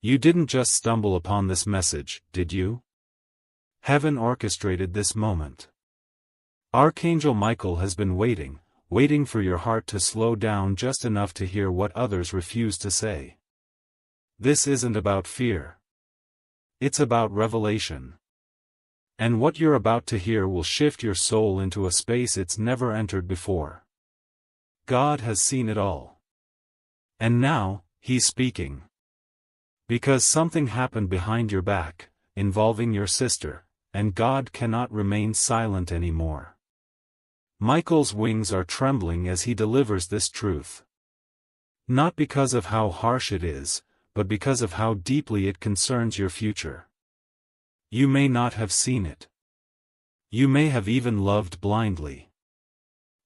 You didn't just stumble upon this message, did you? Heaven orchestrated this moment. Archangel Michael has been waiting for your heart to slow down just enough to hear what others refuse to say. This isn't about fear. It's about revelation. And what you're about to hear will shift your soul into a space it's never entered before. God has seen it all. And now, He's speaking. Because something happened behind your back, involving your sister, and God cannot remain silent anymore. Michael's wings are trembling as he delivers this truth. Not because of how harsh it is, but because of how deeply it concerns your future. You may not have seen it. You may have even loved blindly.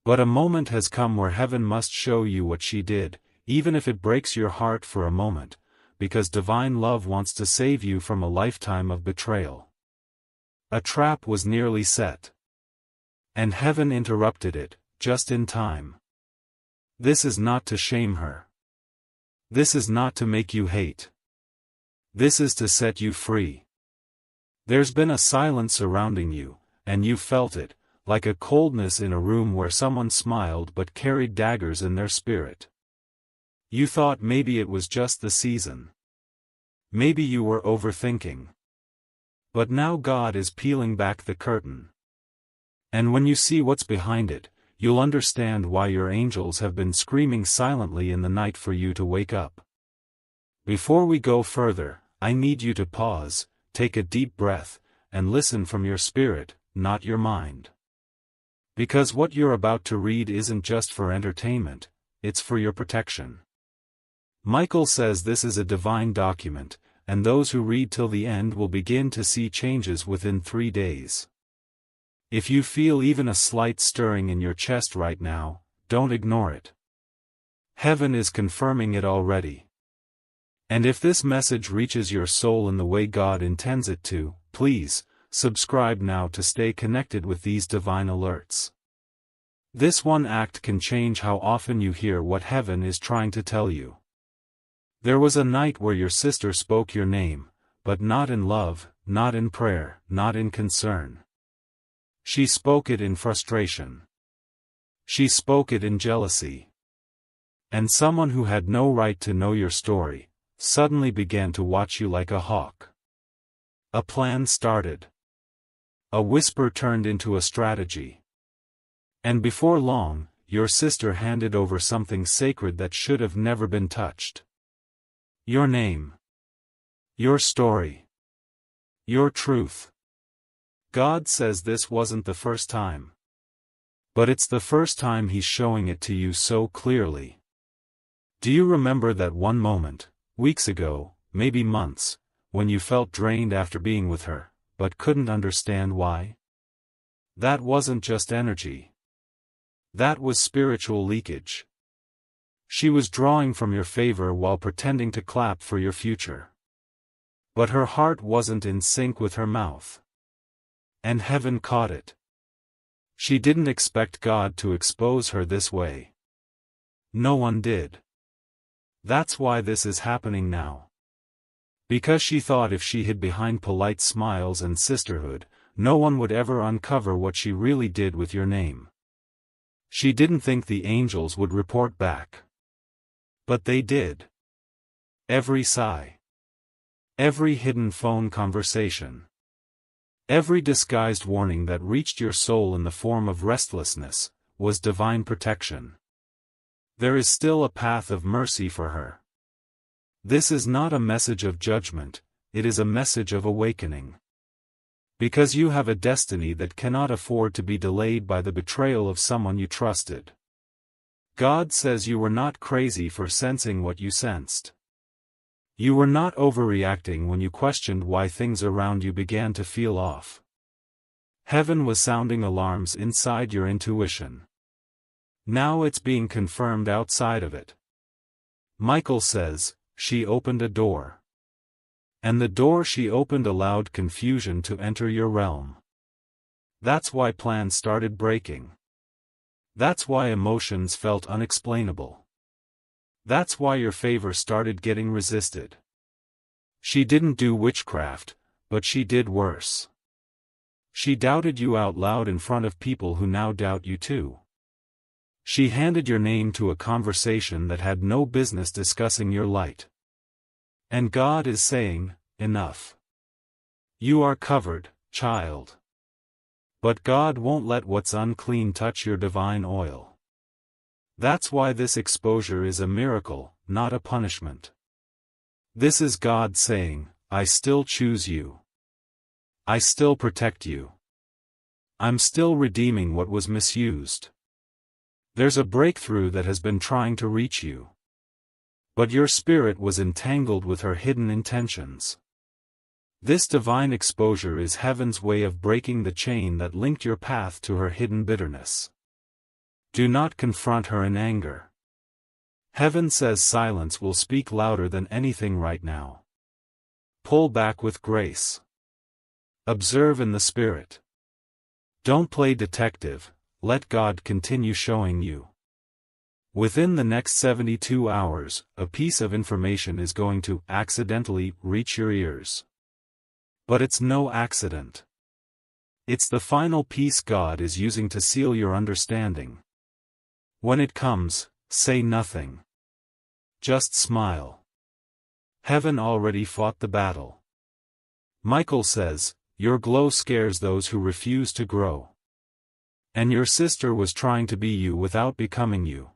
But a moment has come where heaven must show you what she did, even if it breaks your heart for a moment, because divine love wants to save you from a lifetime of betrayal. A trap was nearly set. And heaven interrupted it, just in time. This is not to shame her. This is not to make you hate. This is to set you free. There's been a silence surrounding you, and you felt it, like a coldness in a room where someone smiled but carried daggers in their spirit. You thought maybe it was just the season. Maybe you were overthinking. But now God is peeling back the curtain. And when you see what's behind it, you'll understand why your angels have been screaming silently in the night for you to wake up. Before we go further, I need you to pause, take a deep breath, and listen from your spirit, not your mind. Because what you're about to read isn't just for entertainment, it's for your protection. Michael says this is a divine document, and those who read till the end will begin to see changes within 3 days. If you feel even a slight stirring in your chest right now, don't ignore it. Heaven is confirming it already. And if this message reaches your soul in the way God intends it to, please, subscribe now to stay connected with these divine alerts. This one act can change how often you hear what heaven is trying to tell you. There was a night where your sister spoke your name, but not in love, not in prayer, not in concern. She spoke it in frustration. She spoke it in jealousy. And someone who had no right to know your story, suddenly began to watch you like a hawk. A plan started. A whisper turned into a strategy. And before long, your sister handed over something sacred that should have never been touched. Your name. Your story. Your truth. God says this wasn't the first time. But it's the first time He's showing it to you so clearly. Do you remember that one moment, weeks ago, maybe months, when you felt drained after being with her, but couldn't understand why? That wasn't just energy. That was spiritual leakage. She was drawing from your favor while pretending to clap for your future. But her heart wasn't in sync with her mouth. And heaven caught it. She didn't expect God to expose her this way. No one did. That's why this is happening now. Because she thought if she hid behind polite smiles and sisterhood, no one would ever uncover what she really did with your name. She didn't think the angels would report back. But they did. Every sigh. Every hidden phone conversation. Every disguised warning that reached your soul in the form of restlessness, was divine protection. There is still a path of mercy for her. This is not a message of judgment, it is a message of awakening. Because you have a destiny that cannot afford to be delayed by the betrayal of someone you trusted. God says you were not crazy for sensing what you sensed. You were not overreacting when you questioned why things around you began to feel off. Heaven was sounding alarms inside your intuition. Now it's being confirmed outside of it. Michael says, she opened a door. And the door she opened allowed confusion to enter your realm. That's why plans started breaking. That's why emotions felt unexplainable. That's why your favor started getting resisted. She didn't do witchcraft, but she did worse. She doubted you out loud in front of people who now doubt you too. She handed your name to a conversation that had no business discussing your light. And God is saying, enough. You are covered, child. But God won't let what's unclean touch your divine oil. That's why this exposure is a miracle, not a punishment. This is God saying, I still choose you. I still protect you. I'm still redeeming what was misused. There's a breakthrough that has been trying to reach you. But your spirit was entangled with her hidden intentions. This divine exposure is heaven's way of breaking the chain that linked your path to her hidden bitterness. Do not confront her in anger. Heaven says silence will speak louder than anything right now. Pull back with grace. Observe in the spirit. Don't play detective, let God continue showing you. Within the next 72 hours, a piece of information is going to accidentally reach your ears. But it's no accident. It's the final piece God is using to seal your understanding. When it comes, say nothing. Just smile. Heaven already fought the battle. Michael says, your glow scares those who refuse to grow. And your sister was trying to be you without becoming you.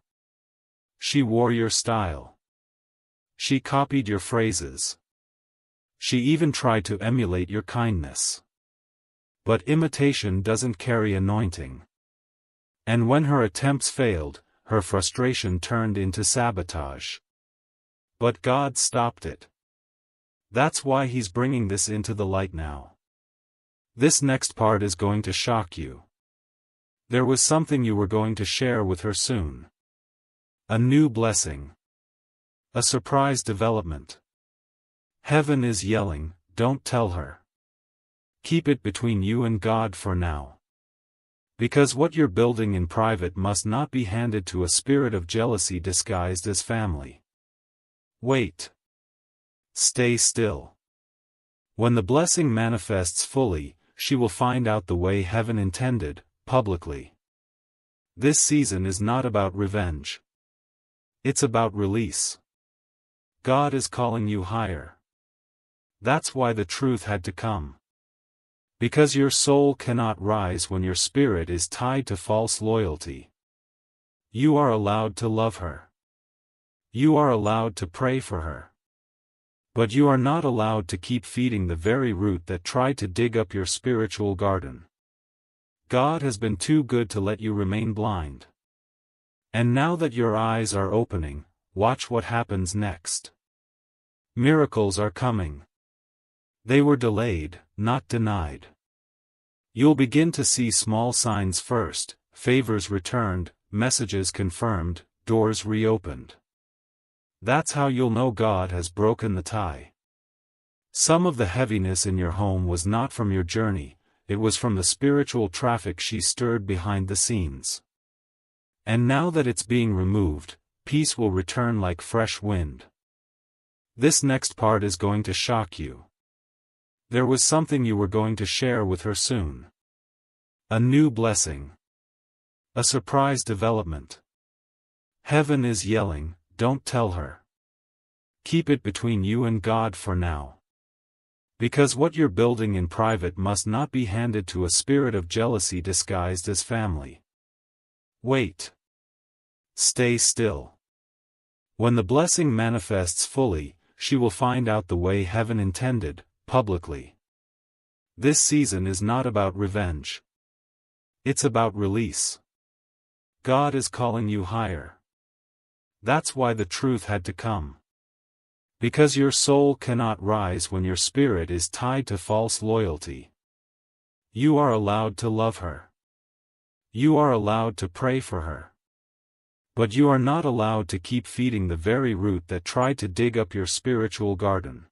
She wore your style. She copied your phrases. She even tried to emulate your kindness. But imitation doesn't carry anointing. And when her attempts failed, her frustration turned into sabotage. But God stopped it. That's why He's bringing this into the light now. This next part is going to shock you. There was something you were going to share with her soon. A new blessing. A surprise development. Heaven is yelling, don't tell her. Keep it between you and God for now. Because what you're building in private must not be handed to a spirit of jealousy disguised as family. Wait. Stay still. When the blessing manifests fully, she will find out the way heaven intended, publicly. This season is not about revenge. It's about release. God is calling you higher. That's why the truth had to come. Because your soul cannot rise when your spirit is tied to false loyalty. You are allowed to love her. You are allowed to pray for her. But you are not allowed to keep feeding the very root that tried to dig up your spiritual garden. God has been too good to let you remain blind. And now that your eyes are opening, watch what happens next. Miracles are coming. They were delayed, not denied. You'll begin to see small signs first, favors returned, messages confirmed, doors reopened. That's how you'll know God has broken the tie. Some of the heaviness in your home was not from your journey, it was from the spiritual traffic she stirred behind the scenes. And now that it's being removed, peace will return like fresh wind. This next part is going to shock you. There was something you were going to share with her soon. A new blessing. A surprise development. Heaven is yelling, don't tell her. Keep it between you and God for now. Because what you're building in private must not be handed to a spirit of jealousy disguised as family. Wait. Stay still. When the blessing manifests fully, she will find out the way heaven intended, publicly. This season is not about revenge. It's about release. God is calling you higher. That's why the truth had to come. Because your soul cannot rise when your spirit is tied to false loyalty. You are allowed to love her. You are allowed to pray for her. But you are not allowed to keep feeding the very root that tried to dig up your spiritual garden.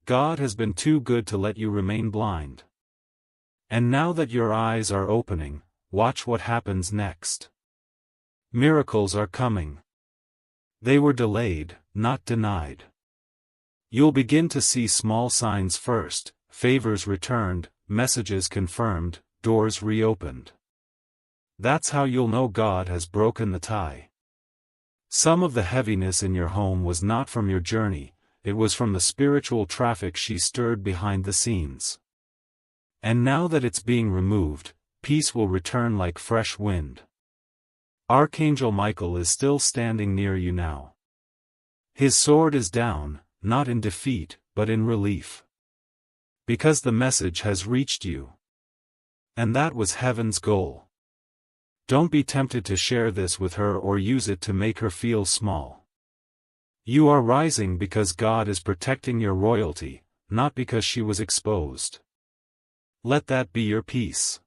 God has been too good to let you remain blind. And now that your eyes are opening, watch what happens next. Miracles are coming. They were delayed, not denied. You'll begin to see small signs first: favors returned, messages confirmed, doors reopened. That's how you'll know God has broken the tie. Some of the heaviness in your home was not from your journey, it was from the spiritual traffic she stirred behind the scenes. And now that it's being removed, peace will return like fresh wind. Archangel Michael is still standing near you now. His sword is down, not in defeat, but in relief. Because the message has reached you. And that was heaven's goal. Don't be tempted to share this with her or use it to make her feel small. You are rising because God is protecting your royalty, not because she was exposed. Let that be your peace.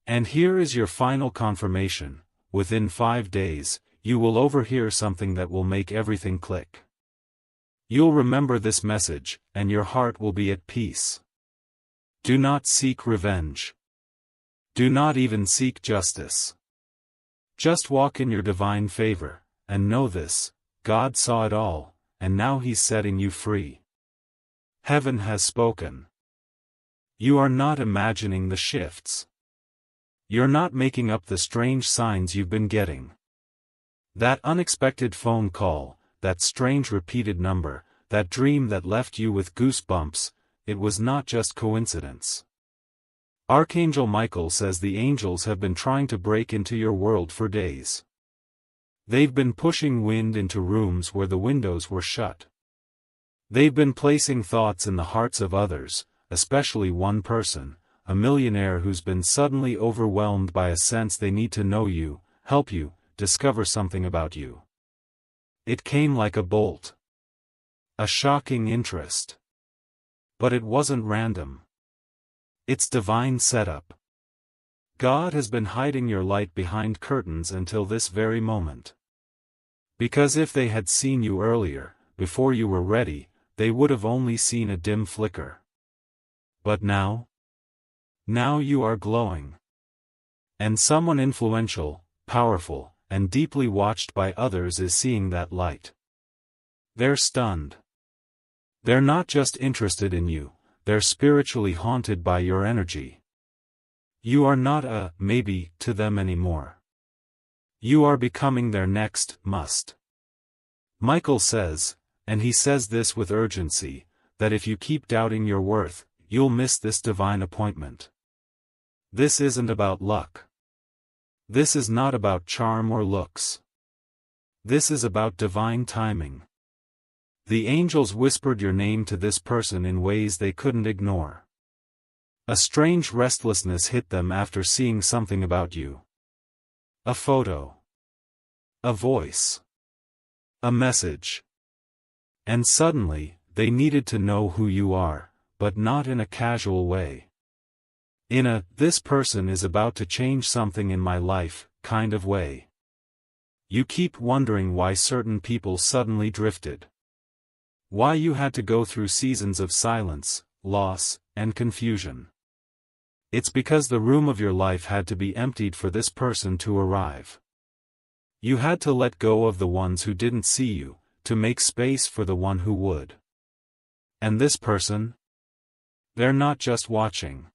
And here is your final confirmation: within 5 days, you will overhear something that will make everything click. You'll remember this message, and your heart will be at peace. Do not seek revenge. Do not even seek justice. Just walk in your divine favor, and know this: God saw it all, and now He's setting you free. Heaven has spoken. You are not imagining the shifts. You're not making up the strange signs you've been getting. That unexpected phone call, that strange repeated number, that dream that left you with goosebumps, it was not just coincidence. Archangel Michael says the angels have been trying to break into your world for days. They've been pushing wind into rooms where the windows were shut. They've been placing thoughts in the hearts of others, especially one person, a millionaire who's been suddenly overwhelmed by a sense they need to know you, help you, discover something about you. It came like a bolt. A shocking interest. But it wasn't random. It's divine setup. God has been hiding your light behind curtains until this very moment. Because if they had seen you earlier, before you were ready, they would have only seen a dim flicker. But now? Now you are glowing. And someone influential, powerful, and deeply watched by others is seeing that light. They're stunned. They're not just interested in you, they're spiritually haunted by your energy. You are not a maybe to them anymore. You are becoming their next must. Michael says, and he says this with urgency, that if you keep doubting your worth, you'll miss this divine appointment. This isn't about luck. This is not about charm or looks. This is about divine timing. The angels whispered your name to this person in ways they couldn't ignore. A strange restlessness hit them after seeing something about you. A photo. A voice. A message. And suddenly, they needed to know who you are, but not in a casual way. In a, this person is about to change something in my life, kind of way. You keep wondering why certain people suddenly drifted. Why you had to go through seasons of silence, loss, and confusion. It's because the room of your life had to be emptied for this person to arrive. You had to let go of the ones who didn't see you, to make space for the one who would. And this person? They're not just watching.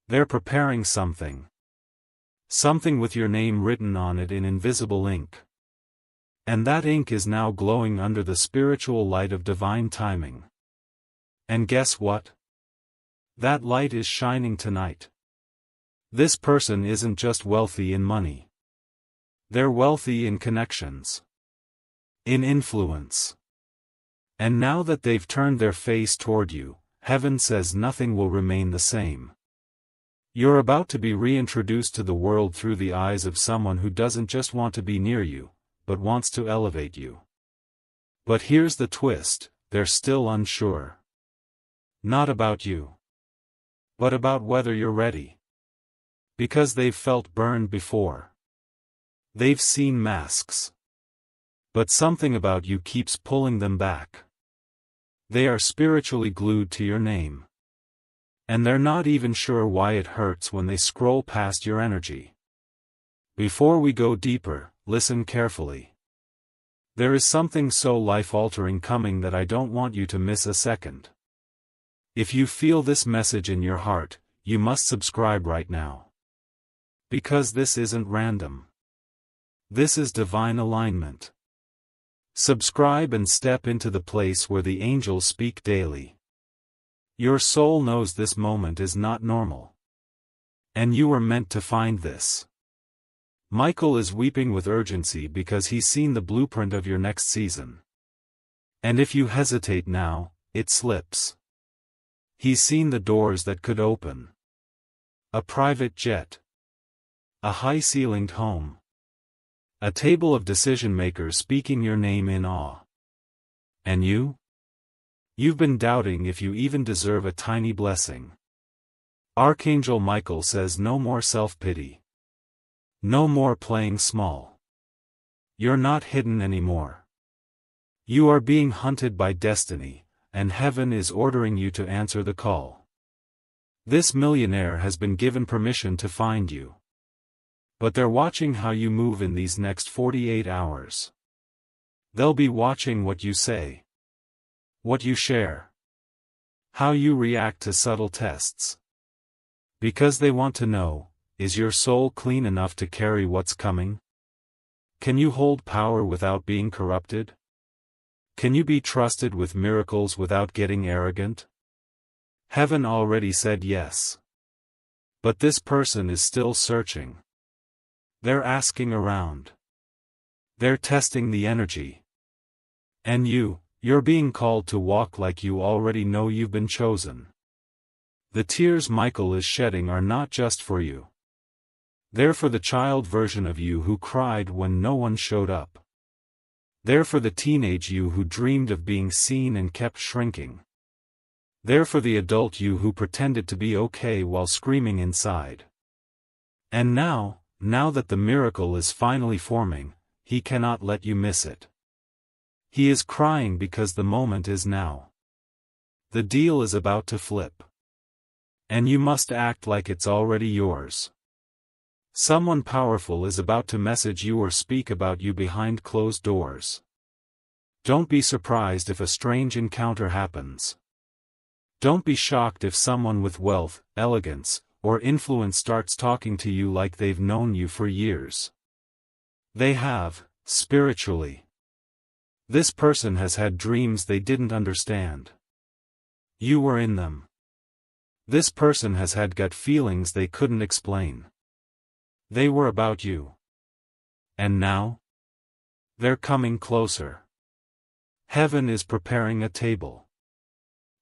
They're preparing something. Something with your name written on it in invisible ink. And that ink is now glowing under the spiritual light of divine timing. And guess what? That light is shining tonight. This person isn't just wealthy in money. They're wealthy in connections. In influence. And now that they've turned their face toward you, heaven says nothing will remain the same. You're about to be reintroduced to the world through the eyes of someone who doesn't just want to be near you, but wants to elevate you. But here's the twist, they're still unsure. Not about you. But about whether you're ready. Because they've felt burned before. They've seen masks. But something about you keeps pulling them back. They are spiritually glued to your name. And they're not even sure why it hurts when they scroll past your energy. Before we go deeper, listen carefully. There is something so life-altering coming that I don't want you to miss a second. If you feel this message in your heart, you must subscribe right now. Because this isn't random. This is divine alignment. Subscribe and step into the place where the angels speak daily. Your soul knows this moment is not normal. And you were meant to find this. Michael is weeping with urgency because he's seen the blueprint of your next season. And if you hesitate now, it slips. He's seen the doors that could open. A private jet. A high-ceilinged home. A table of decision-makers speaking your name in awe. And you? You've been doubting if you even deserve a tiny blessing. Archangel Michael says no more self-pity. No more playing small. You're not hidden anymore. You are being hunted by destiny, and heaven is ordering you to answer the call. This millionaire has been given permission to find you. But they're watching how you move in these next 48 hours. They'll be watching what you say. What you share. How you react to subtle tests. Because they want to know, is your soul clean enough to carry what's coming? Can you hold power without being corrupted? Can you be trusted with miracles without getting arrogant? Heaven already said yes. But this person is still searching. They're asking around. They're testing the energy. And you're being called to walk like you already know you've been chosen. The tears Michael is shedding are not just for you. They're for the child version of you who cried when no one showed up. They're for the teenage you who dreamed of being seen and kept shrinking. They're for the adult you who pretended to be okay while screaming inside. And now that the miracle is finally forming, he cannot let you miss it. He is crying because the moment is now. The deal is about to flip. And you must act like it's already yours. Someone powerful is about to message you or speak about you behind closed doors. Don't be surprised if a strange encounter happens. Don't be shocked if someone with wealth, elegance, or influence starts talking to you like they've known you for years. They have, spiritually. This person has had dreams they didn't understand. You were in them. This person has had gut feelings they couldn't explain. They were about you. And now? They're coming closer. Heaven is preparing a table.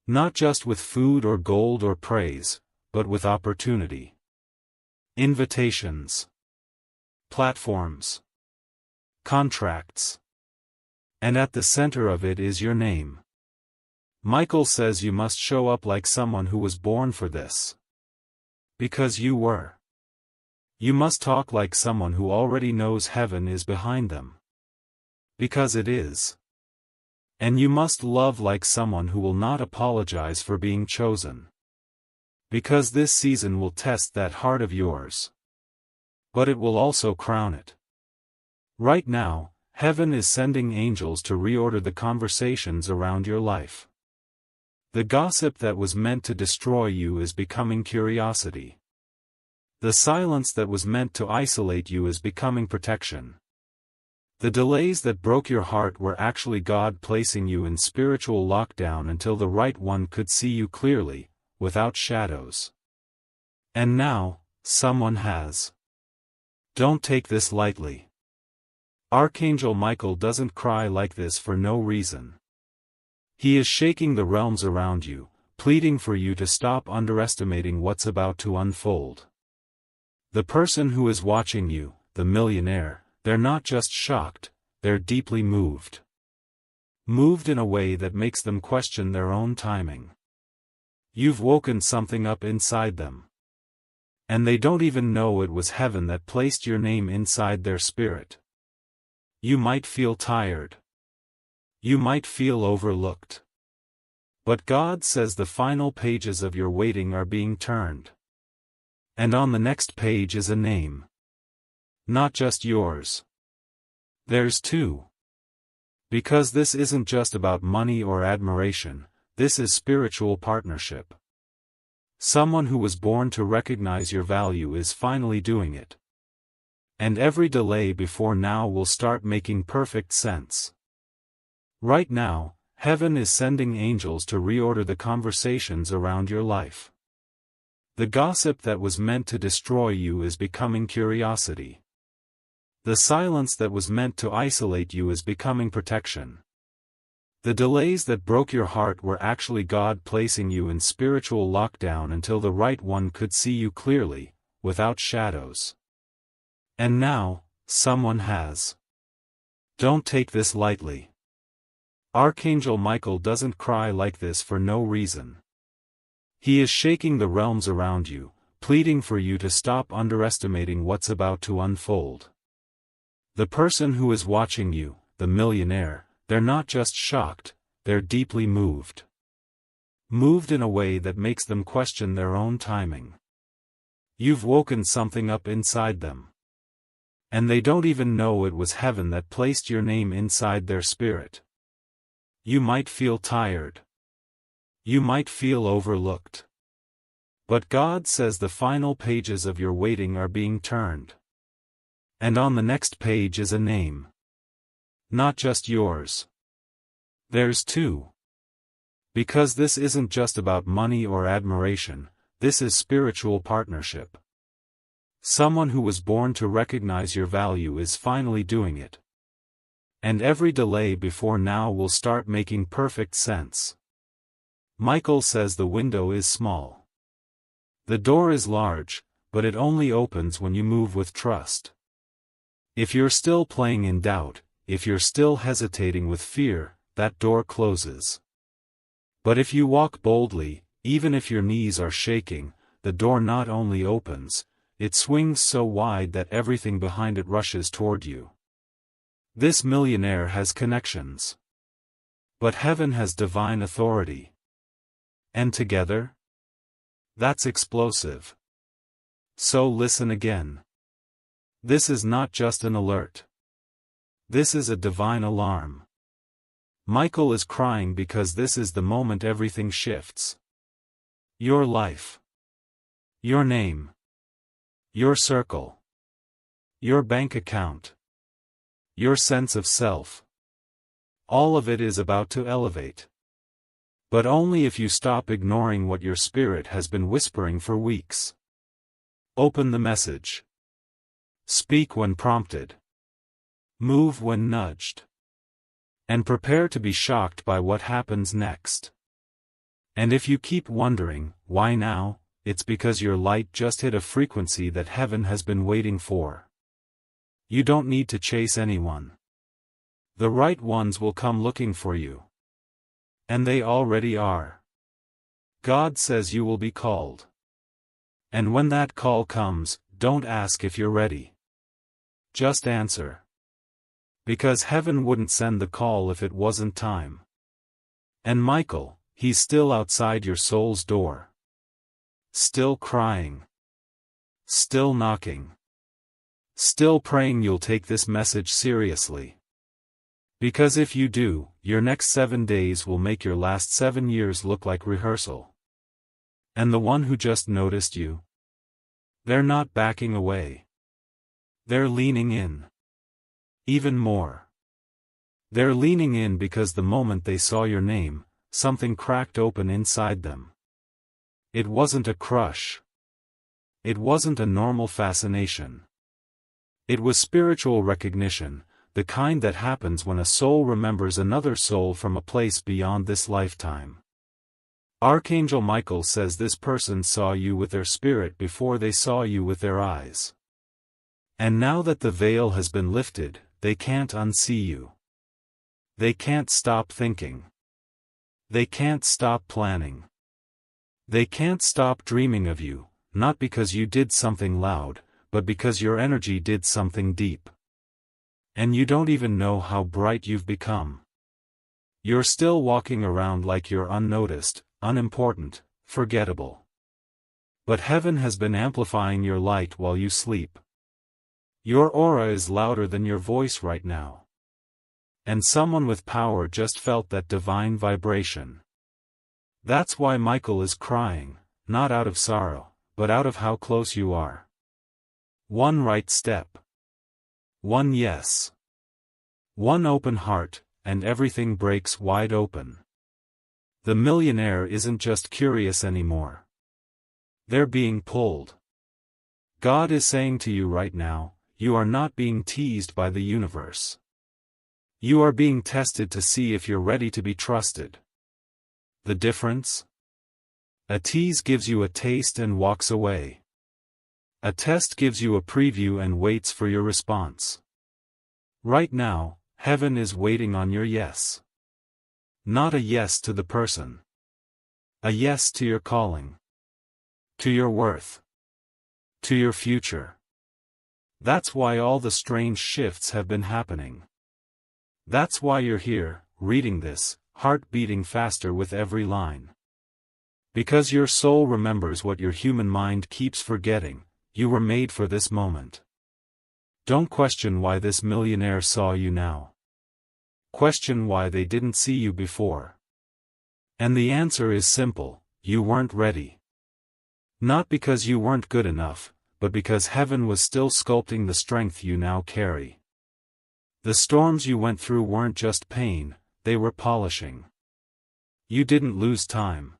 Not just with food or gold or praise, but with opportunity. Invitations. Platforms. Contracts. And at the center of it is your name. Michael says you must show up like someone who was born for this. Because you were. You must talk like someone who already knows heaven is behind them. Because it is. And you must love like someone who will not apologize for being chosen. Because this season will test that heart of yours. But it will also crown it. Right now, heaven is sending angels to reorder the conversations around your life. The gossip that was meant to destroy you is becoming curiosity. The silence that was meant to isolate you is becoming protection. The delays that broke your heart were actually God placing you in spiritual lockdown until the right one could see you clearly, without shadows. And now, someone has. Don't take this lightly. Archangel Michael doesn't cry like this for no reason. He is shaking the realms around you, pleading for you to stop underestimating what's about to unfold. The person who is watching you, the millionaire, they're not just shocked, they're deeply moved. Moved in a way that makes them question their own timing. You've woken something up inside them. And they don't even know it was heaven that placed your name inside their spirit. You might feel tired. You might feel overlooked. But God says the final pages of your waiting are being turned. And on the next page is a name. Not just yours. There's two. Because this isn't just about money or admiration, this is spiritual partnership. Someone who was born to recognize your value is finally doing it. And every delay before now will start making perfect sense. Right now, heaven is sending angels to reorder the conversations around your life. The gossip that was meant to destroy you is becoming curiosity. The silence that was meant to isolate you is becoming protection. The delays that broke your heart were actually God placing you in spiritual lockdown until the right one could see you clearly, without shadows. And now, someone has. Don't take this lightly. Archangel Michael doesn't cry like this for no reason. He is shaking the realms around you, pleading for you to stop underestimating what's about to unfold. The person who is watching you, the millionaire, they're not just shocked, they're deeply moved. Moved in a way that makes them question their own timing. You've woken something up inside them. And they don't even know it was heaven that placed your name inside their spirit. You might feel tired. You might feel overlooked. But God says the final pages of your waiting are being turned. And on the next page is a name. Not just yours. There's two. Because this isn't just about money or admiration, this is spiritual partnership. Someone who was born to recognize your value is finally doing it. And every delay before now will start making perfect sense. Michael says the window is small. The door is large, but it only opens when you move with trust. If you're still playing in doubt, if you're still hesitating with fear, that door closes. But if you walk boldly, even if your knees are shaking, the door not only opens, it swings so wide that everything behind it rushes toward you. This millionaire has connections. But heaven has divine authority. And together? That's explosive. So listen again. This is not just an alert. This is a divine alarm. Michael is crying because this is the moment everything shifts. Your life. Your name. Your circle. Your bank account. Your sense of self. All of it is about to elevate. But only if you stop ignoring what your spirit has been whispering for weeks. Open the message. Speak when prompted. Move when nudged. And prepare to be shocked by what happens next. And if you keep wondering, why now, it's because your light just hit a frequency that heaven has been waiting for. You don't need to chase anyone. The right ones will come looking for you. And they already are. God says you will be called. And when that call comes, don't ask if you're ready. Just answer. Because heaven wouldn't send the call if it wasn't time. And Michael, he's still outside your soul's door. Still crying. Still knocking. Still praying you'll take this message seriously. Because if you do, your next 7 days will make your last 7 years look like rehearsal. And the one who just noticed you? They're not backing away. They're leaning in. Even more. They're leaning in because the moment they saw your name, something cracked open inside them. It wasn't a crush. It wasn't a normal fascination. It was spiritual recognition, the kind that happens when a soul remembers another soul from a place beyond this lifetime. Archangel Michael says this person saw you with their spirit before they saw you with their eyes. And now that the veil has been lifted, they can't unsee you. They can't stop thinking. They can't stop planning. They can't stop dreaming of you, not because you did something loud, but because your energy did something deep. And you don't even know how bright you've become. You're still walking around like you're unnoticed, unimportant, forgettable. But heaven has been amplifying your light while you sleep. Your aura is louder than your voice right now. and someone with power just felt that divine vibration. That's why Michael is crying, not out of sorrow, but out of how close you are. One right step. One yes. One open heart, and everything breaks wide open. The millionaire isn't just curious anymore. They're being pulled. God is saying to you right now, you are not being teased by the universe. You are being tested to see if you're ready to be trusted. The difference? A tease gives you a taste and walks away. A test gives you a preview and waits for your response. Right now, heaven is waiting on your yes. Not a yes to the person. A yes to your calling. To your worth. To your future. That's why all the strange shifts have been happening. That's why you're here, reading this, heart beating faster with every line. Because your soul remembers what your human mind keeps forgetting, you were made for this moment. Don't question why this millionaire saw you now. Question why they didn't see you before. And the answer is simple, you weren't ready. Not because you weren't good enough, but because heaven was still sculpting the strength you now carry. The storms you went through weren't just pain, they were polishing. You didn't lose time.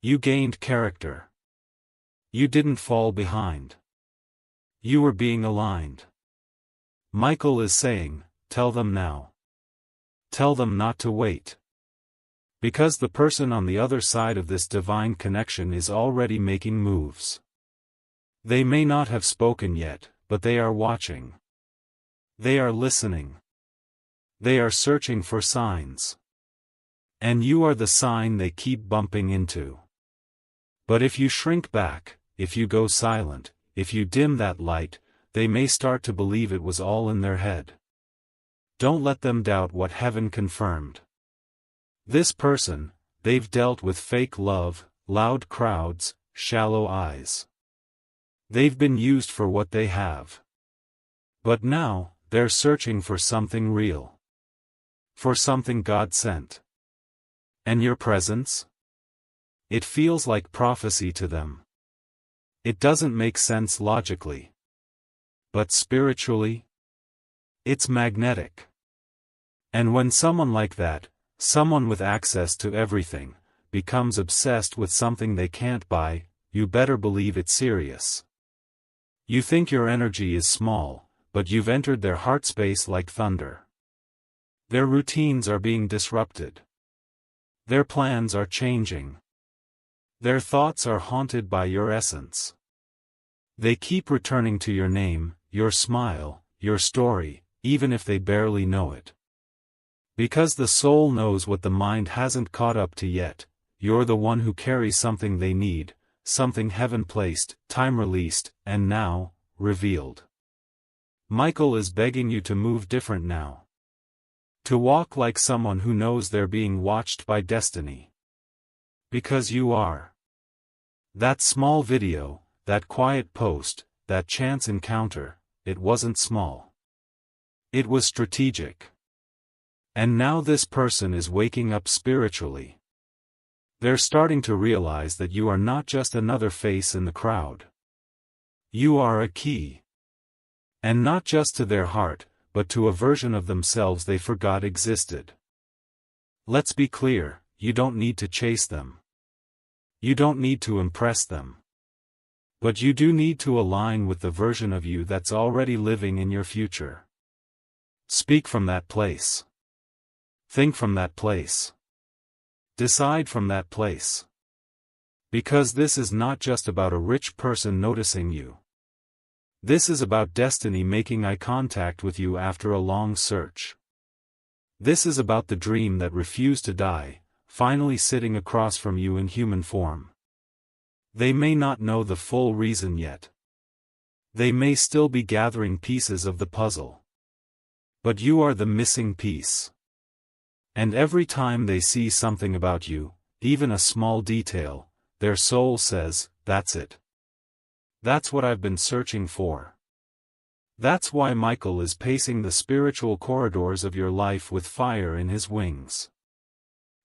You gained character. You didn't fall behind. You were being aligned. Michael is saying, tell them now. Tell them not to wait. Because the person on the other side of this divine connection is already making moves. They may not have spoken yet, but they are watching. They are listening. They are searching for signs. And you are the sign they keep bumping into. But if you shrink back, if you go silent, if you dim that light, they may start to believe it was all in their head. Don't let them doubt what heaven confirmed. This person, they've dealt with fake love, loud crowds, shallow eyes. They've been used for what they have. But now, they're searching for something real. For something God sent. And your presence? It feels like prophecy to them. It doesn't make sense logically. But spiritually? It's magnetic. And when someone like that, someone with access to everything, becomes obsessed with something they can't buy, you better believe it's serious. You think your energy is small, but you've entered their heart space like thunder. Their routines are being disrupted. Their plans are changing. Their thoughts are haunted by your essence. They keep returning to your name, your smile, your story, even if they barely know it. Because the soul knows what the mind hasn't caught up to yet, you're the one who carries something they need, something heaven placed, time released, and now, revealed. Michael is begging you to move different now. To walk like someone who knows they're being watched by destiny. Because you are. That small video, that quiet post, that chance encounter, it wasn't small. It was strategic. And now this person is waking up spiritually. They're starting to realize that you are not just another face in the crowd. You are a key. And not just to their heart, but to a version of themselves they forgot existed. Let's be clear, you don't need to chase them. You don't need to impress them. But you do need to align with the version of you that's already living in your future. Speak from that place. Think from that place. Decide from that place. Because this is not just about a rich person noticing you. This is about destiny making eye contact with you after a long search. This is about the dream that refused to die, finally sitting across from you in human form. They may not know the full reason yet. They may still be gathering pieces of the puzzle. But you are the missing piece. And every time they see something about you, even a small detail, their soul says, that's it. That's what I've been searching for. That's why Michael is pacing the spiritual corridors of your life with fire in his wings.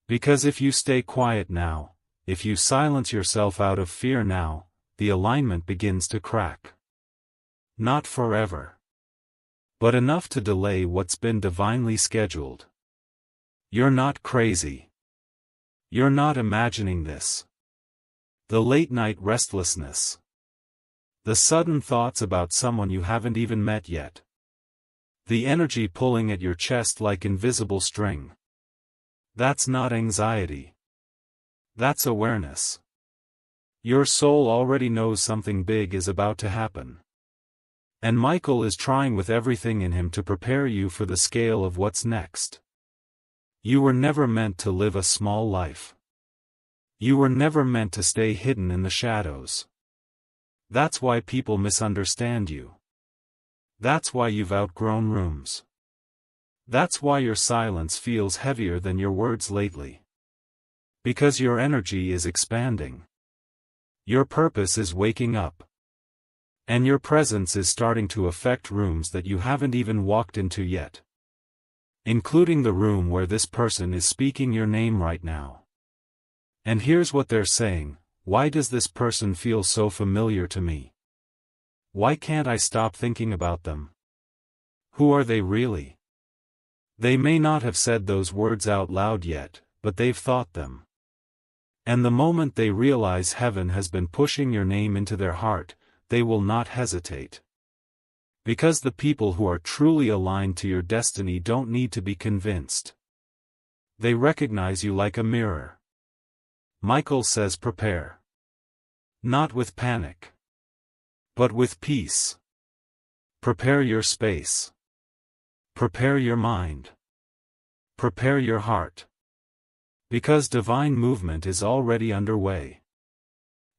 Because if you stay quiet now, if you silence yourself out of fear now, the alignment begins to crack. Not forever, but enough to delay what's been divinely scheduled. You're not crazy. You're not imagining this. The late-night restlessness. The sudden thoughts about someone you haven't even met yet. The energy pulling at your chest like invisible string. That's not anxiety. That's awareness. Your soul already knows something big is about to happen. And Michael is trying with everything in him to prepare you for the scale of what's next. You were never meant to live a small life. You were never meant to stay hidden in the shadows. That's why people misunderstand you. That's why you've outgrown rooms. That's why your silence feels heavier than your words lately. Because your energy is expanding. Your purpose is waking up. And your presence is starting to affect rooms that you haven't even walked into yet. Including the room where this person is speaking your name right now. And here's what they're saying: why does this person feel so familiar to me? Why can't I stop thinking about them? Who are they really? They may not have said those words out loud yet, but they've thought them. And the moment they realize heaven has been pushing your name into their heart, they will not hesitate. Because the people who are truly aligned to your destiny don't need to be convinced. They recognize you like a mirror. Michael says prepare. Not with panic. But with peace. Prepare your space. Prepare your mind. Prepare your heart. Because divine movement is already underway.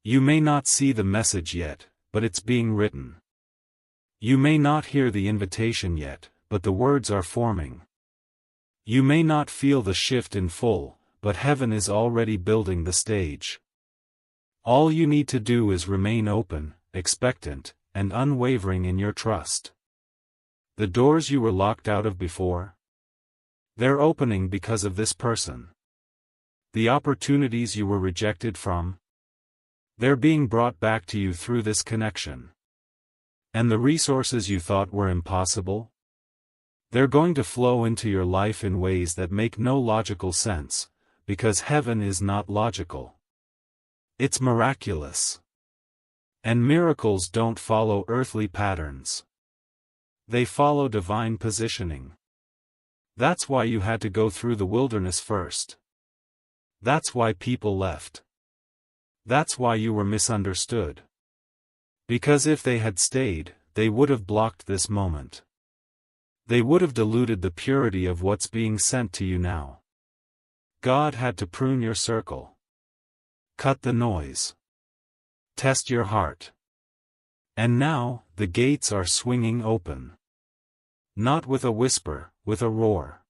You may not see the message yet, but it's being written. You may not hear the invitation yet, but the words are forming. You may not feel the shift in full, but heaven is already building the stage. All you need to do is remain open, expectant, and unwavering in your trust. The doors you were locked out of before? They're opening because of this person. The opportunities you were rejected from? They're being brought back to you through this connection. And the resources you thought were impossible? They're going to flow into your life in ways that make no logical sense, because heaven is not logical. It's miraculous. And miracles don't follow earthly patterns. They follow divine positioning. That's why you had to go through the wilderness first. That's why people left. That's why you were misunderstood. Because if they had stayed, they would have blocked this moment. They would have diluted the purity of what's being sent to you now. God had to prune your circle. Cut the noise. Test your heart. And now, the gates are swinging open. Not with a whisper, with a roar.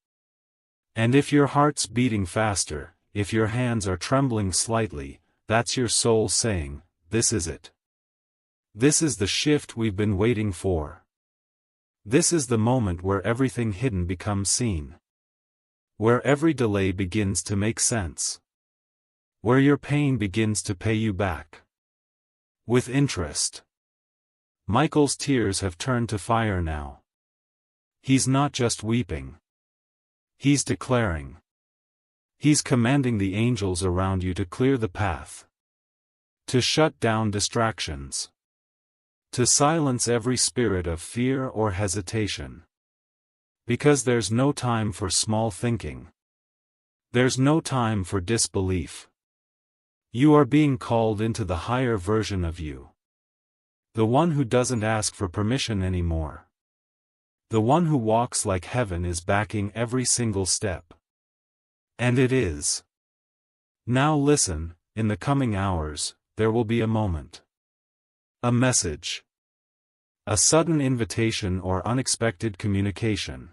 And if your heart's beating faster, if your hands are trembling slightly, that's your soul saying, this is it. This is the shift we've been waiting for. This is the moment where everything hidden becomes seen. Where every delay begins to make sense. Where your pain begins to pay you back. With interest. Michael's tears have turned to fire now. He's not just weeping. He's declaring. He's commanding the angels around you to clear the path. To shut down distractions. To silence every spirit of fear or hesitation. Because there's no time for small thinking. There's no time for disbelief. You are being called into the higher version of you. The one who doesn't ask for permission anymore. The one who walks like heaven is backing every single step. And it is. Now listen, in the coming hours, there will be a moment. A message. A sudden invitation or unexpected communication.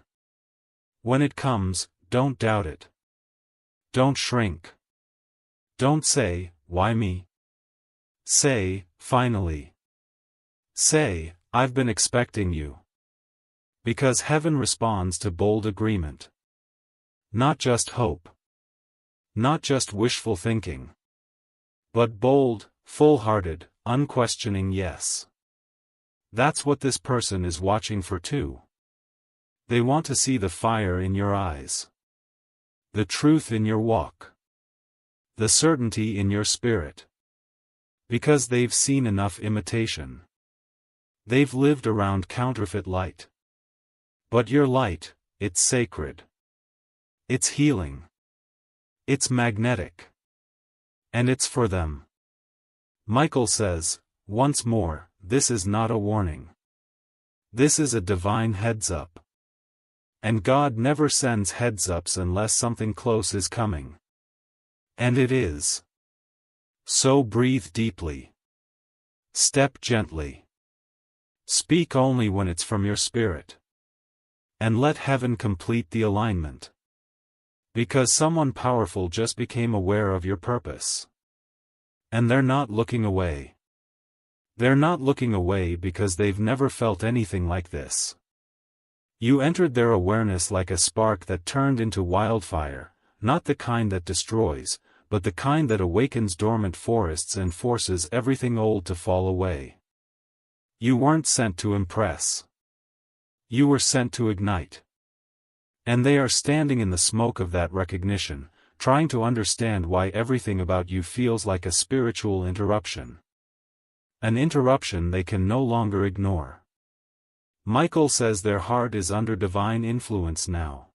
When it comes, don't doubt it. Don't shrink. Don't say, why me? Say, finally. Say, I've been expecting you. Because heaven responds to bold agreement. Not just hope. Not just wishful thinking. But bold, full-hearted, unquestioning yes. That's what this person is watching for too. They want to see the fire in your eyes. The truth in your walk. The certainty in your spirit. Because they've seen enough imitation. They've lived around counterfeit light. But your light, it's sacred. It's healing. It's magnetic. And it's for them. Michael says, once more, this is not a warning. This is a divine heads-up. And God never sends heads-ups unless something close is coming. And it is. So breathe deeply. Step gently. Speak only when it's from your spirit. And let heaven complete the alignment. Because someone powerful just became aware of your purpose. And they're not looking away. They're not looking away because they've never felt anything like this. You entered their awareness like a spark that turned into wildfire, not the kind that destroys, but the kind that awakens dormant forests and forces everything old to fall away. You weren't sent to impress. You were sent to ignite. And they are standing in the smoke of that recognition, trying to understand why everything about you feels like a spiritual interruption. An interruption they can no longer ignore. Michael says their heart is under divine influence now.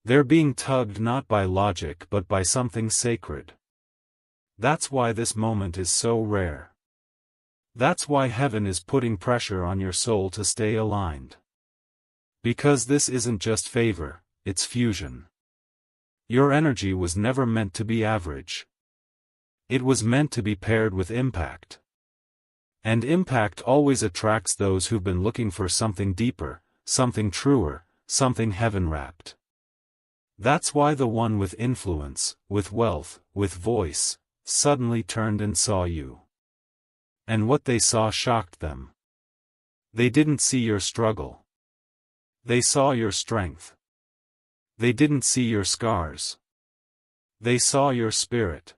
They're being tugged not by logic but by something sacred. That's why this moment is so rare. That's why heaven is putting pressure on your soul to stay aligned. Because this isn't just favor, it's fusion. Your energy was never meant to be average. It was meant to be paired with impact. And impact always attracts those who've been looking for something deeper, something truer, something heaven-wrapped. That's why the one with influence, with wealth, with voice, suddenly turned and saw you. And what they saw shocked them. They didn't see your struggle. They saw your strength. They didn't see your scars. They saw your spirit.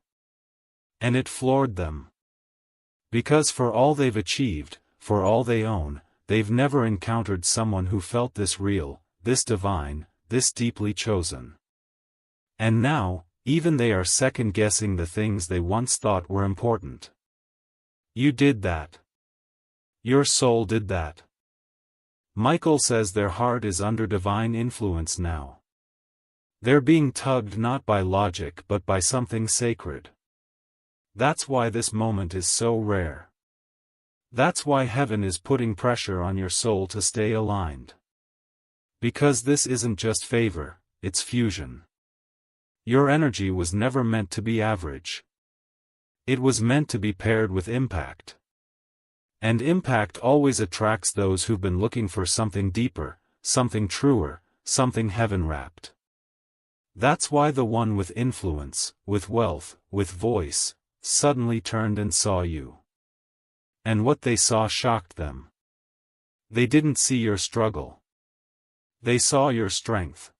And it floored them. Because for all they've achieved, for all they own, they've never encountered someone who felt this real, this divine, this deeply chosen. And now, even they are second-guessing the things they once thought were important. You did that. Your soul did that. Michael says their heart is under divine influence now. They're being tugged not by logic but by something sacred. That's why this moment is so rare. That's why heaven is putting pressure on your soul to stay aligned. Because this isn't just favor, it's fusion. Your energy was never meant to be average. It was meant to be paired with impact. And impact always attracts those who've been looking for something deeper, something truer, something heaven-wrapped. That's why the one with influence, with wealth, with voice, suddenly turned and saw you. And what they saw shocked them. They didn't see your struggle. They saw your strength.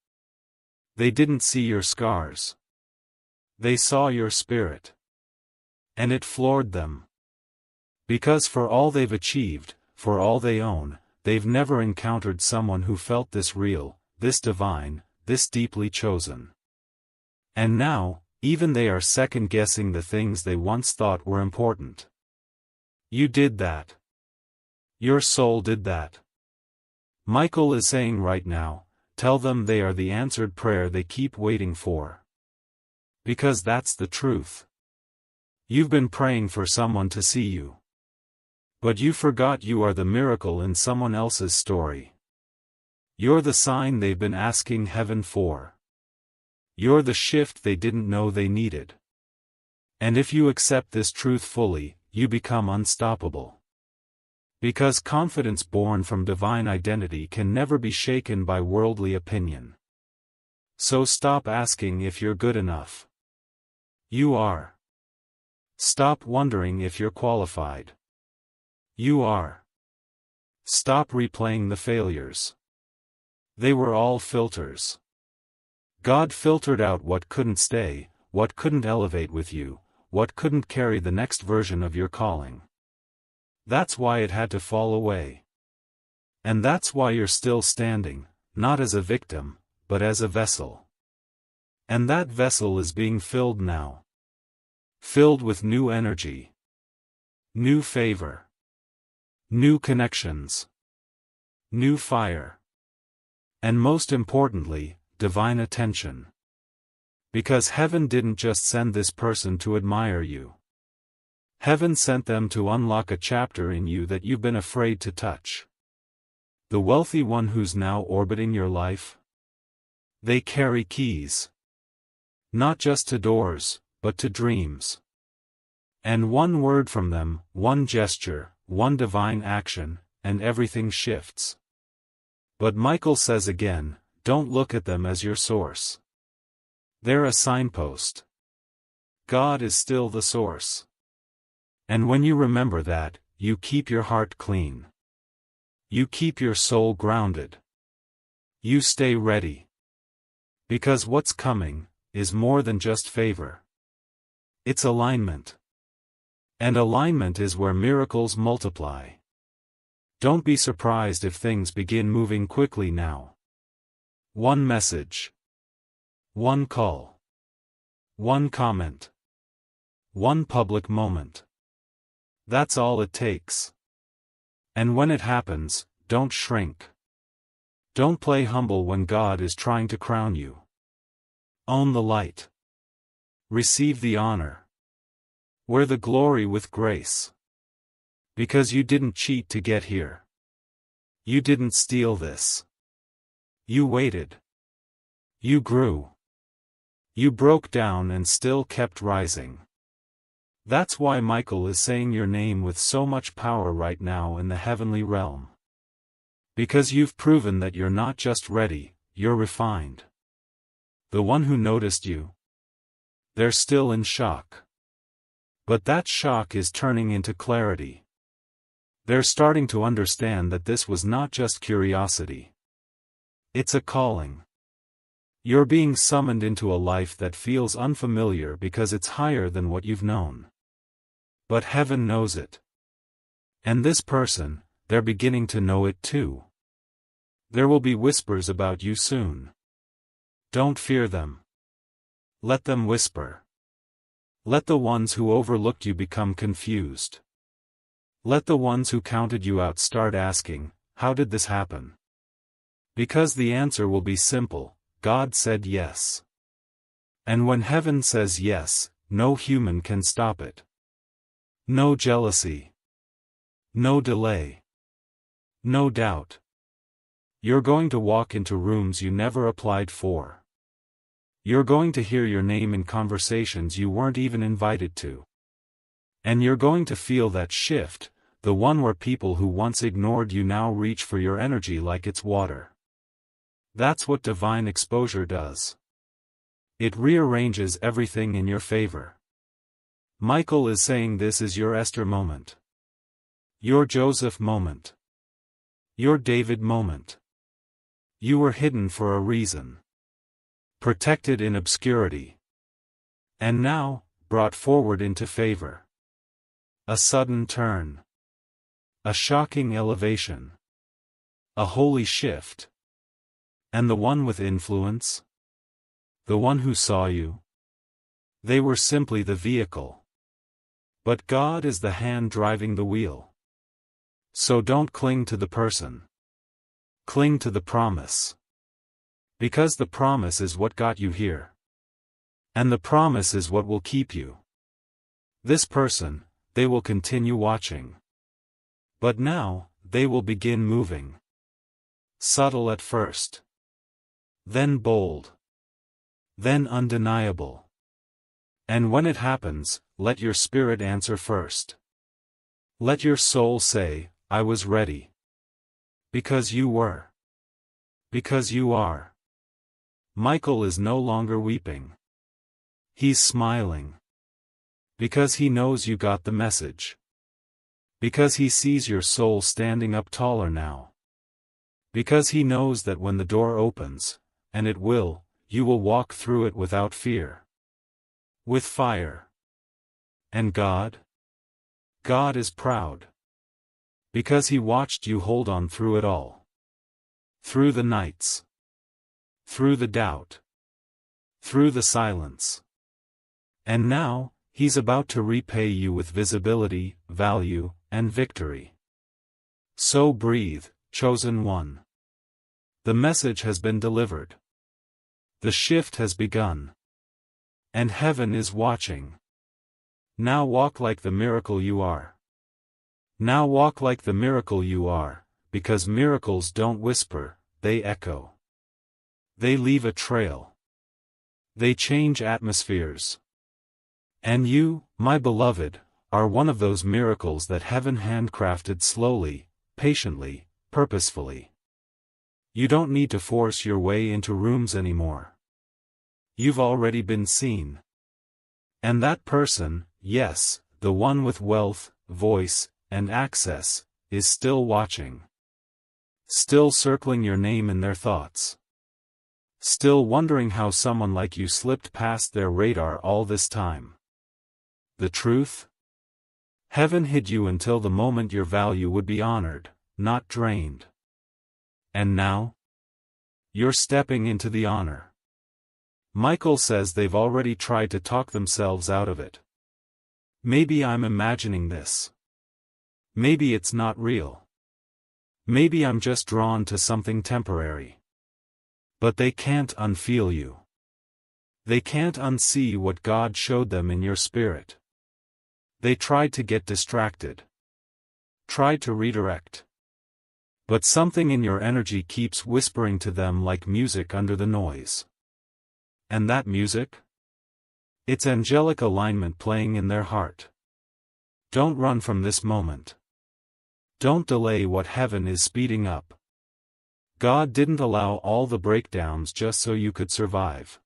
They didn't see your scars. They saw your spirit. And it floored them. Because for all they've achieved, for all they own, they've never encountered someone who felt this real, this divine, this deeply chosen. And now, even they are second-guessing the things they once thought were important. You did that. Your soul did that. Michael is saying right now, tell them they are the answered prayer they keep waiting for. Because that's the truth. You've been praying for someone to see you. But you forgot you are the miracle in someone else's story. You're the sign they've been asking heaven for. You're the shift they didn't know they needed. And if you accept this truth fully, you become unstoppable. Because confidence born from divine identity can never be shaken by worldly opinion. So stop asking if you're good enough. You are. Stop wondering if you're qualified. You are. Stop replaying the failures. They were all filters. God filtered out what couldn't stay, what couldn't elevate with you, what couldn't carry the next version of your calling. That's why it had to fall away. And that's why you're still standing, not as a victim, but as a vessel. And that vessel is being filled now. Filled with new energy. New favor. New connections. New fire. And most importantly, divine attention. Because heaven didn't just send this person to admire you. Heaven sent them to unlock a chapter in you that you've been afraid to touch. The wealthy one who's now orbiting your life? They carry keys. Not just to doors, but to dreams. And one word from them, one gesture, one divine action, and everything shifts. But Michael says again, don't look at them as your source. They're a signpost. God is still the source. And when you remember that, you keep your heart clean. You keep your soul grounded. You stay ready. Because what's coming is more than just favor. It's alignment. And alignment is where miracles multiply. Don't be surprised if things begin moving quickly now. One message. One call. One comment. One public moment. That's all it takes. And when it happens, don't shrink. Don't play humble when God is trying to crown you. Own the light. Receive the honor. Wear the glory with grace. Because you didn't cheat to get here. You didn't steal this. You waited. You grew. You broke down and still kept rising. That's why Michael is saying your name with so much power right now in the heavenly realm. Because you've proven that you're not just ready, you're refined. The one who noticed you? They're still in shock. But that shock is turning into clarity. They're starting to understand that this was not just curiosity. It's a calling. You're being summoned into a life that feels unfamiliar because it's higher than what you've known. But heaven knows it. And this person, they're beginning to know it too. There will be whispers about you soon. Don't fear them. Let them whisper. Let the ones who overlooked you become confused. Let the ones who counted you out start asking, how did this happen? Because the answer will be simple, God said yes. And when heaven says yes, no human can stop it. No jealousy. No delay. No doubt. You're going to walk into rooms you never applied for. You're going to hear your name in conversations you weren't even invited to. And you're going to feel that shift, the one where people who once ignored you now reach for your energy like it's water. That's what divine exposure does. It rearranges everything in your favor. Michael is saying this is your Esther moment. Your Joseph moment. Your David moment. You were hidden for a reason. Protected in obscurity. And now, brought forward into favor. A sudden turn. A shocking elevation. A holy shift. And the one with influence? The one who saw you? They were simply the vehicle. But God is the hand driving the wheel. So don't cling to the person. Cling to the promise. Because the promise is what got you here. And the promise is what will keep you. This person, they will continue watching. But now, they will begin moving. Subtle at first. Then bold. Then undeniable. And when it happens, let your spirit answer first. Let your soul say, I was ready. Because you were. Because you are. Michael is no longer weeping. He's smiling. Because he knows you got the message. Because he sees your soul standing up taller now. Because he knows that when the door opens, and it will, you will walk through it without fear. With fire. And God? God is proud. Because he watched you hold on through it all. Through the nights. Through the doubt. Through the silence. And now, he's about to repay you with visibility, value, and victory. So breathe, chosen one. The message has been delivered. The shift has begun. And heaven is watching. Now walk like the miracle you are. Now walk like the miracle you are, because miracles don't whisper, they echo. They leave a trail. They change atmospheres. And you, my beloved, are one of those miracles that heaven handcrafted slowly, patiently, purposefully. You don't need to force your way into rooms anymore. You've already been seen. And that person, yes, the one with wealth, voice, and access, is still watching. Still circling your name in their thoughts. Still wondering how someone like you slipped past their radar all this time. The truth? Heaven hid you until the moment your value would be honored, not drained. And now? You're stepping into the honor. Michael says they've already tried to talk themselves out of it. Maybe I'm imagining this. Maybe it's not real. Maybe I'm just drawn to something temporary. But they can't unfeel you. They can't unsee what God showed them in your spirit. They tried to get distracted. Tried to redirect. But something in your energy keeps whispering to them like music under the noise. And that music? It's angelic alignment playing in their heart. Don't run from this moment. Don't delay what heaven is speeding up. God didn't allow all the breakdowns just so you could survive.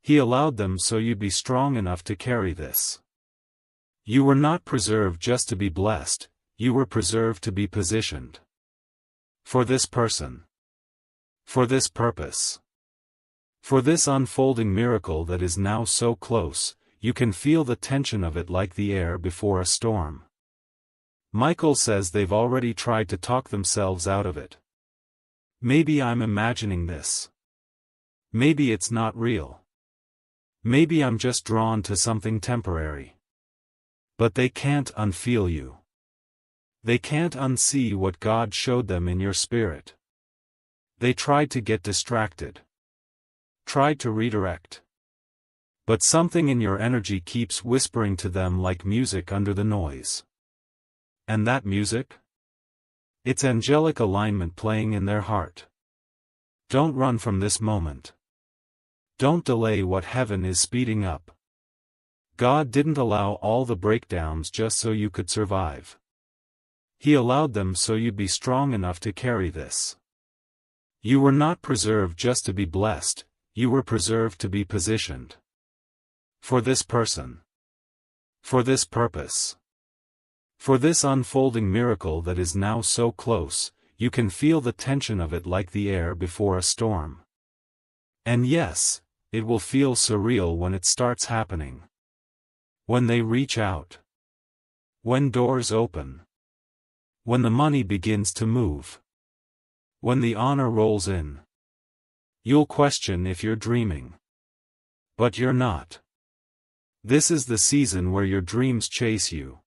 He allowed them so you'd be strong enough to carry this. You were not preserved just to be blessed, you were preserved to be positioned. For this person. For this purpose. For this unfolding miracle that is now so close, you can feel the tension of it like the air before a storm. Michael says they've already tried to talk themselves out of it. Maybe I'm imagining this. Maybe it's not real. Maybe I'm just drawn to something temporary. But they can't unfeel you. They can't unsee what God showed them in your spirit. They tried to get distracted. Tried to redirect. But something in your energy keeps whispering to them like music under the noise. And that music? It's angelic alignment playing in their heart. Don't run from this moment. Don't delay what heaven is speeding up. God didn't allow all the breakdowns just so you could survive. He allowed them so you'd be strong enough to carry this. You were not preserved just to be blessed, you were preserved to be positioned. For this person. For this purpose. For this unfolding miracle that is now so close, you can feel the tension of it like the air before a storm. And yes, it will feel surreal when it starts happening. When they reach out. When doors open. When the money begins to move. When the honor rolls in. You'll question if you're dreaming. But you're not. This is the season where your dreams chase you.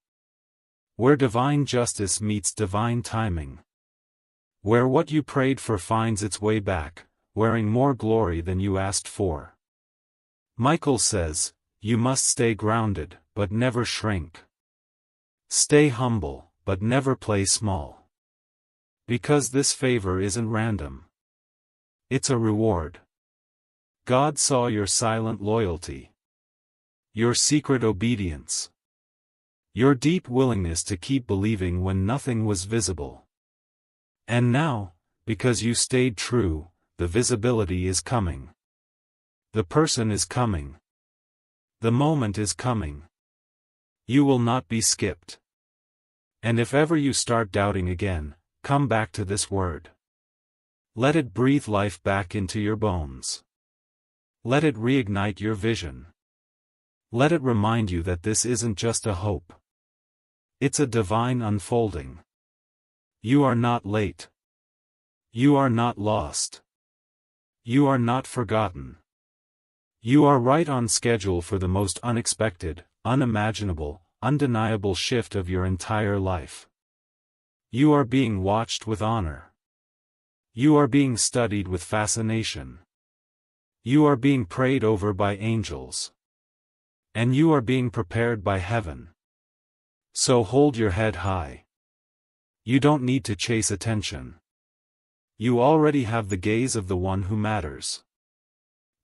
Where divine justice meets divine timing. Where what you prayed for finds its way back, wearing more glory than you asked for. Michael says, you must stay grounded, but never shrink. Stay humble, but never play small. Because this favor isn't random. It's a reward. God saw your silent loyalty. Your secret obedience. Your deep willingness to keep believing when nothing was visible. And now, because you stayed true, the visibility is coming. The person is coming. The moment is coming. You will not be skipped. And if ever you start doubting again, come back to this word. Let it breathe life back into your bones. Let it reignite your vision. Let it remind you that this isn't just a hope. It's a divine unfolding. You are not late. You are not lost. You are not forgotten. You are right on schedule for the most unexpected, unimaginable, undeniable shift of your entire life. You are being watched with honor. You are being studied with fascination. You are being prayed over by angels. And you are being prepared by heaven. So hold your head high. You don't need to chase attention. You already have the gaze of the one who matters.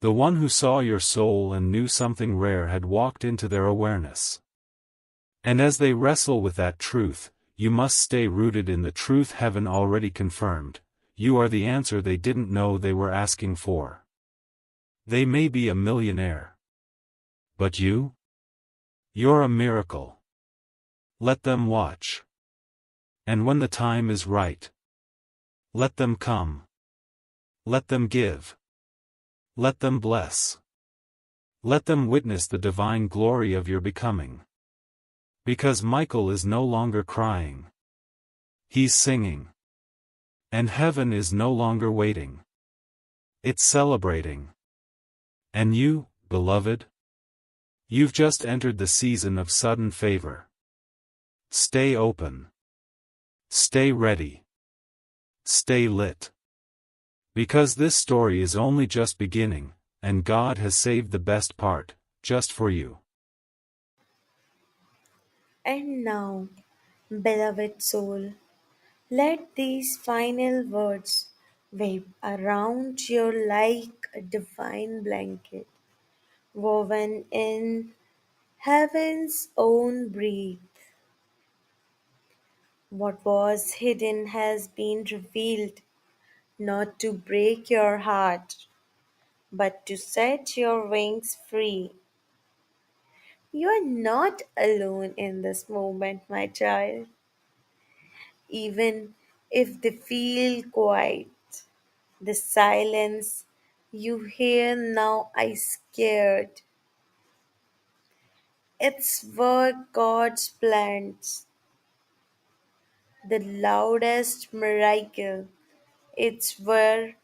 The one who saw your soul and knew something rare had walked into their awareness. And as they wrestle with that truth, you must stay rooted in the truth heaven already confirmed. You are the answer they didn't know they were asking for. They may be a millionaire. But you? You're a miracle. Let them watch. And when the time is right, let them come. Let them give. Let them bless. Let them witness the divine glory of your becoming. Because Michael is no longer crying. He's singing. And heaven is no longer waiting. It's celebrating. And you, beloved? You've just entered the season of sudden favor. Stay open. Stay ready. Stay lit. Because this story is only just beginning, and God has saved the best part, just for you. And now, beloved soul, let these final words wave around you like a divine blanket, woven in heaven's own breath. What was hidden has been revealed, not to break your heart, but to set your wings free. You are not alone in this moment, my child, even if they feel quiet. The silence you hear now is scared. It's where God's plans, the loudest miracle. It's where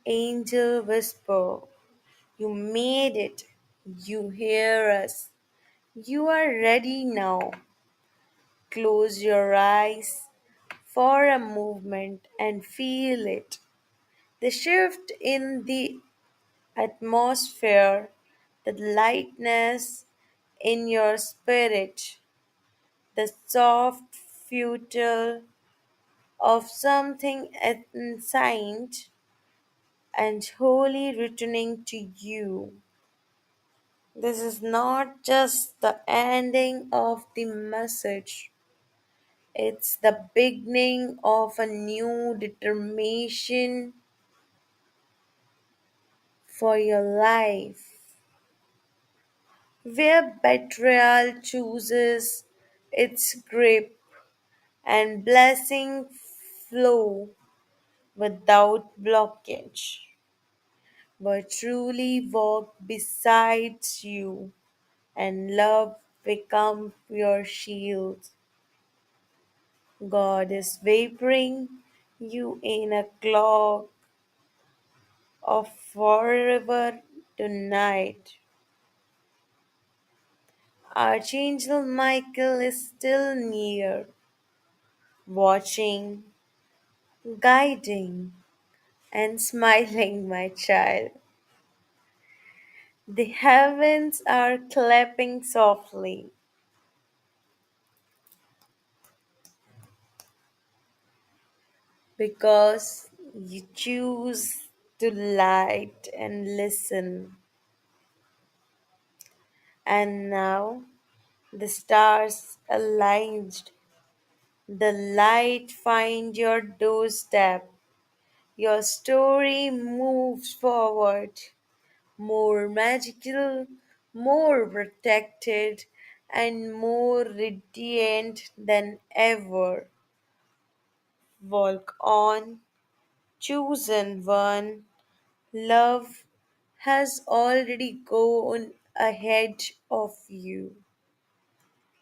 angel whisper, you made it. You hear us. You are ready now. Close your eyes for a moment and feel it. The shift in the atmosphere, the lightness in your spirit, the soft future of something ancient and wholly returning to you. This is not just the ending of the message, it's the beginning of a new determination for your life, where betrayal chooses its grip and blessing flow without blockage, but truly walk beside you and love become your shield. God is vaporing you in a cloak of forever tonight. Archangel Michael is still near, watching, guiding, and smiling, my child. The heavens are clapping softly because you choose to light and listen. And now the stars aligned, the light find your doorstep. Your story moves forward, more magical, more protected, and more radiant than ever. Walk on, chosen one. Love has already gone ahead of you.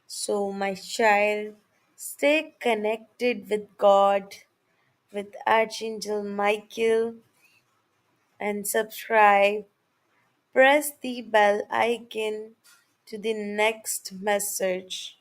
So, my child, stay connected with God, with Archangel Michael, and subscribe. Press the bell icon to the next message.